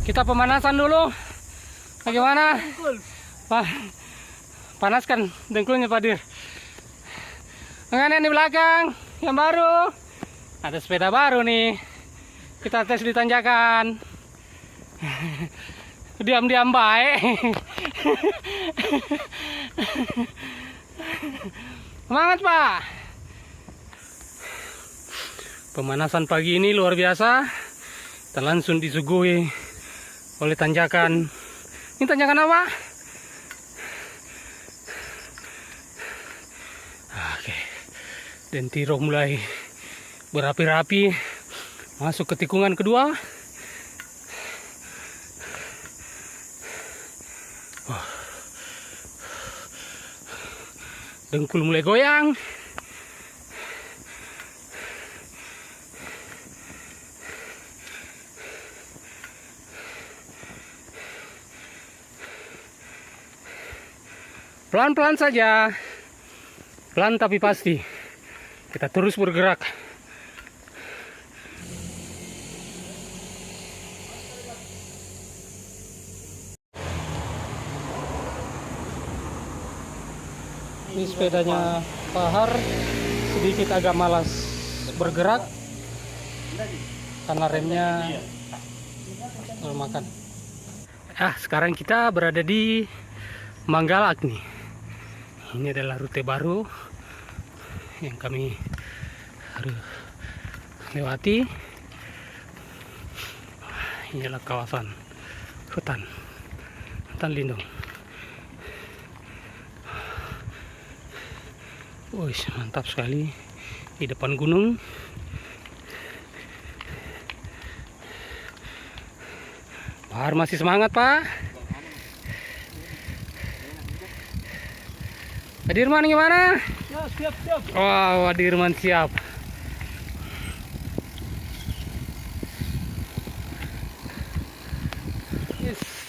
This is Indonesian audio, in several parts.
Kita pemanasan dulu. Bagaimana? Pak, panaskan dengkulnya Pak Dir. Dengan yang di belakang, yang baru. Ada sepeda baru nih. Kita tes di tanjakan. Diam-diam baik. Semangat Pak. Pemanasan pagi ini luar biasa. Kita langsung disuguhi oleh tanjakan. Ini tanjakan apa? Oke. Dentiro mulai berapi-rapi masuk ke tikungan kedua. Dengkul mulai goyang. Pelan-pelan saja, pelan tapi pasti. Kita terus bergerak. Ini sepedanya Pak Har sedikit agak malas bergerak karena remnya makan. Sekarang kita berada di Manggalak nih. Ini adalah rute baru yang kami harus lewati. Inilah kawasan hutan lindung. Wih, mantap sekali di depan gunung. Pak Har masih semangat Pak. Adirman gimana? Siap. Wow, Adirman siap.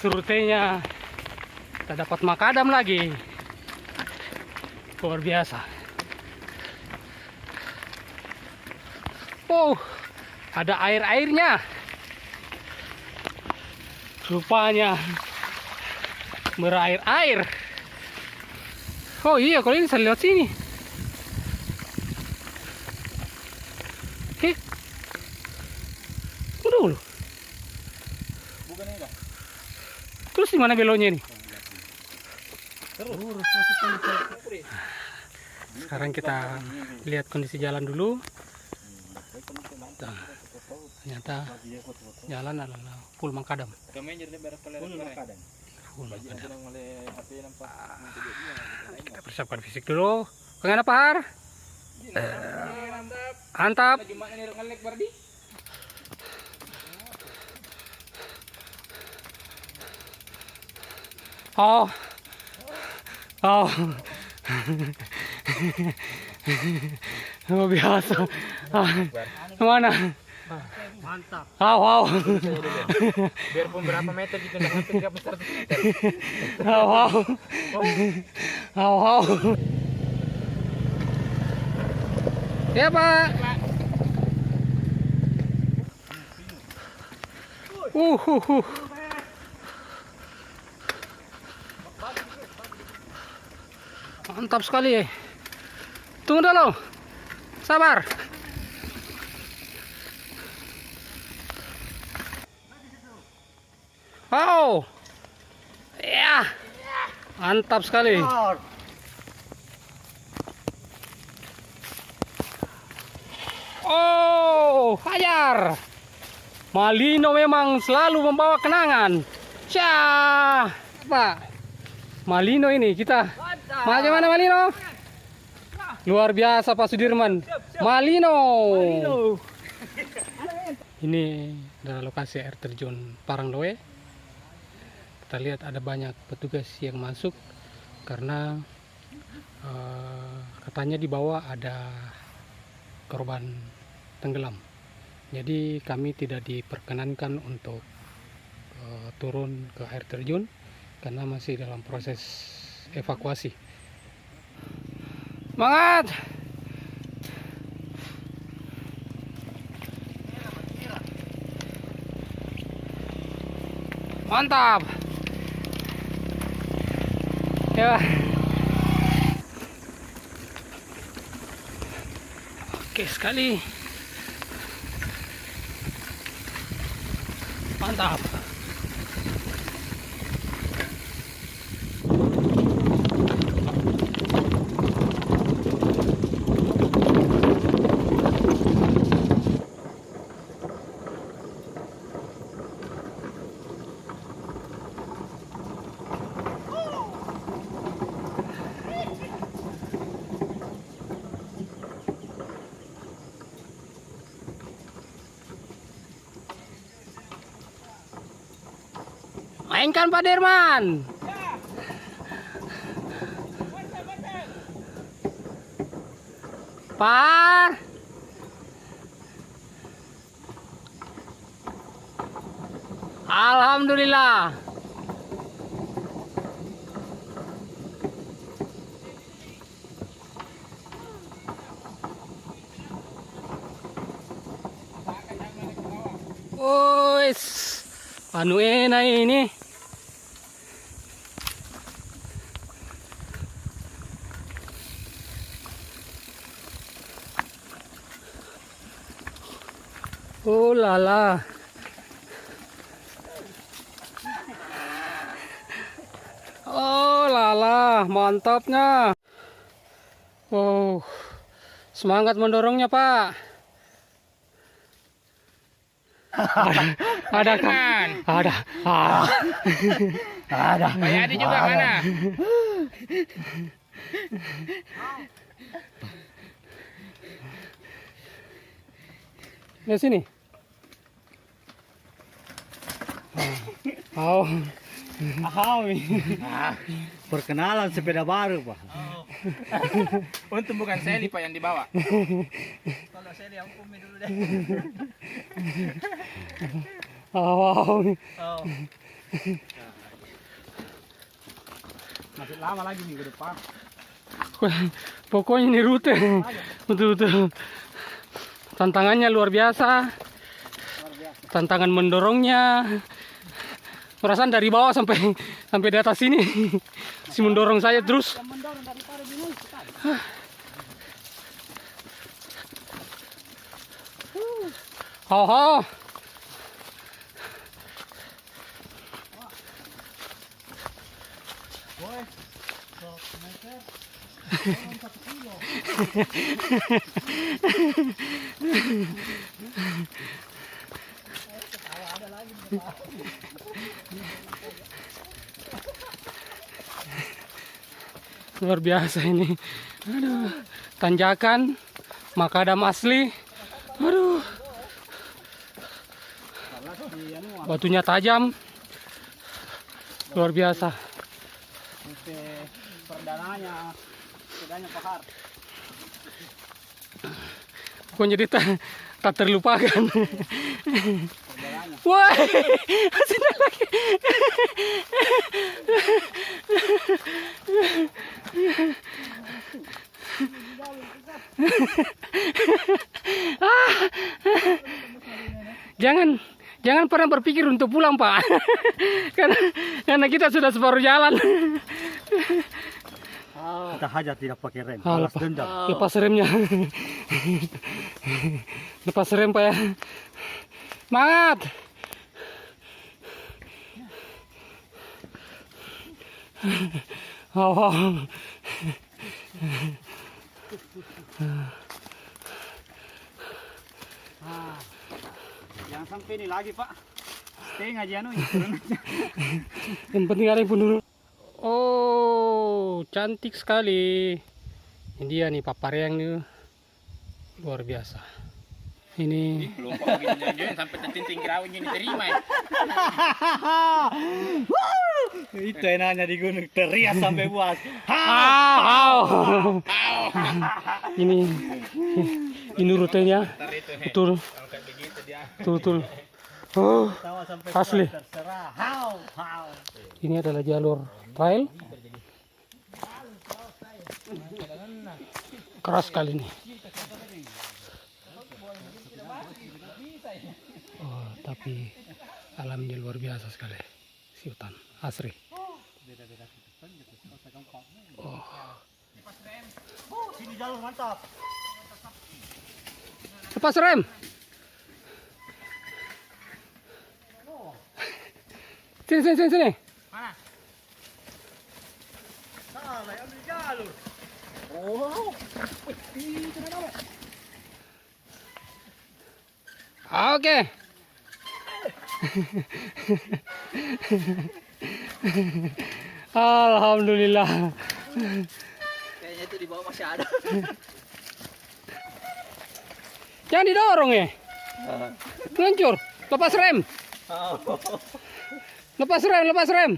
Rutenya kita dapat makadam lagi. Luar biasa. Oh, ada air-airnya. Rupanya berair-air. Oh iya, kalau ini saya lihat sini. Dulu. Bukan ini dah. Terus di mana beloknya ini? Terus. Sekarang kita lihat kondisi jalan dulu. Nah, ternyata jalan adalah full makadam. Kita persiapkan fisik dulu. Bagaimana Pak Har? Mantap. Oh. Luar biasa. Mana? Mantap. Wow. Biarpun berapa meter gitu enggak sampai 100 meter. Wow. Ya Pak. Mantap sekali. Tunggu dulu. Sabar. Wow. Ya. Mantap sekali. Oh, hajar. Malino memang selalu membawa kenangan. Cah. Pak. Malino ini kita. Bagaimana Malino? Luar biasa Pak Sudirman. Malino. Ini adalah lokasi air terjun Parangloe. Kita lihat ada banyak petugas yang masuk karena katanya di bawah ada korban tenggelam. Jadi kami tidak diperkenankan untuk turun ke air terjun karena masih dalam proses evakuasi. Semangat! Mantap. Ya. Oke sekali. Mantap. Mainkan Pak Derman. Pak. Alhamdulillah. Wes, anu enak ini. Oh lala. Oh lala, mantapnya. Oh, semangat mendorongnya, Pak. Ada kan? Ada. Ada. Pak Yadi juga mana? Di sini. Oh. Perkenalan sepeda baru, Pak. Untung bukan Sally Pak yang dibawa. Kalau saya diampuni dulu deh. Oh. Oh. Masih lama lagi minggu depan. Pokoknya ini rute. Betul-betul. Tantangannya luar biasa. Tantangan mendorongnya. Perasaan dari bawah sampai di atas sini. Si mendorong saya terus. Oh. Luar biasa ini. Aduh, tanjakan makadam asli. Aduh. Batunya tajam. Luar biasa. Perdananya, sepedanya pahar. Kok jadi tak terlupakan. Wah, sini lagi. Jangan pernah berpikir untuk pulang, Pak. karena kita sudah separuh jalan. Kita hajar tidak pakai rem. Lepas dendam. Lepas remnya. Lepas rem, Pak ya. Semangat. Oh. Jangan sampai ini lagi, Pak. Stay ngaji anu ini turun. Yang penting ada yang penurun. Oh, cantik sekali. Ini dia nih papareang nih. Luar biasa. Ini Belum kok gini sampai tertinting kerawing ini terima ya. Itu enaknya di gunung teriak sampai puas. Ini rutenya. Ntar itu Betul. kalau kayak begitu dia. Betul. Oh, Tawa sampai asli. puas, terserah. How. Ini adalah jalur trail. Keras sekali nih. Oh, tapi alamnya luar biasa sekali. lokasi hutan asri. Sini jalur mantap. Lepas rem. Sini. Mana? Salah, ambil jalur. Oke. Alhamdulillah. Kayaknya itu di bawah masih ada. Jangan didorong ya. Meluncur. Lepas rem. Lepas rem.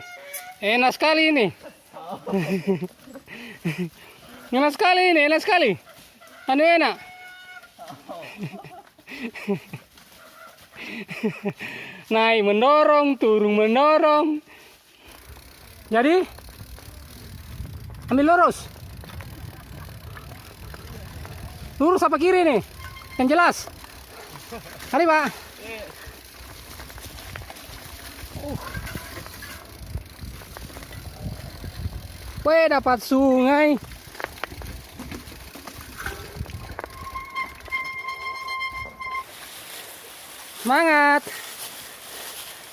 Enak sekali ini. Enak sekali. Anu enak. Naik mendorong, turun mendorong. Jadi ambil lurus. Lurus apa kiri nih? Yang jelas. Mari, Pak. Weh, dapat sungai.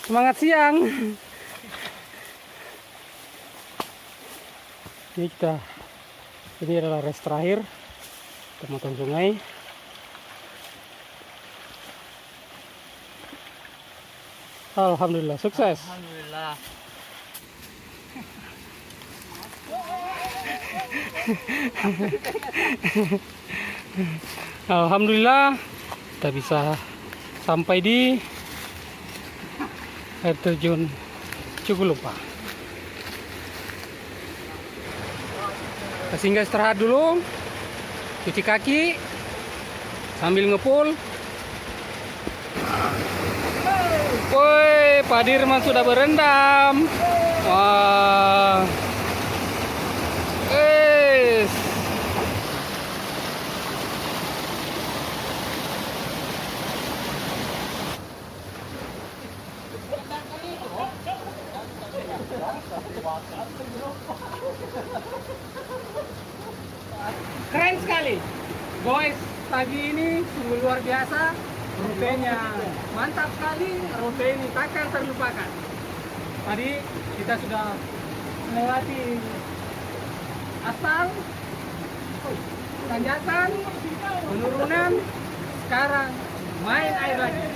Semangat siang. Ini adalah rest terakhir. Kita motong sungai. Alhamdulillah sukses. Alhamdulillah. Alhamdulillah kita bisa sampai di air terjun Cugulupa. Kita singgah istirahat dulu, cuci kaki sambil ngepul. Woi, Pak Dirman sudah berendam. Wah. Keren sekali, guys. Pagi ini sungguh luar biasa. Rutenya mantap sekali. Rute ini takkan terlupakan. Tadi kita sudah melewati aspal, tanjakan, penurunan. Sekarang main air lagi.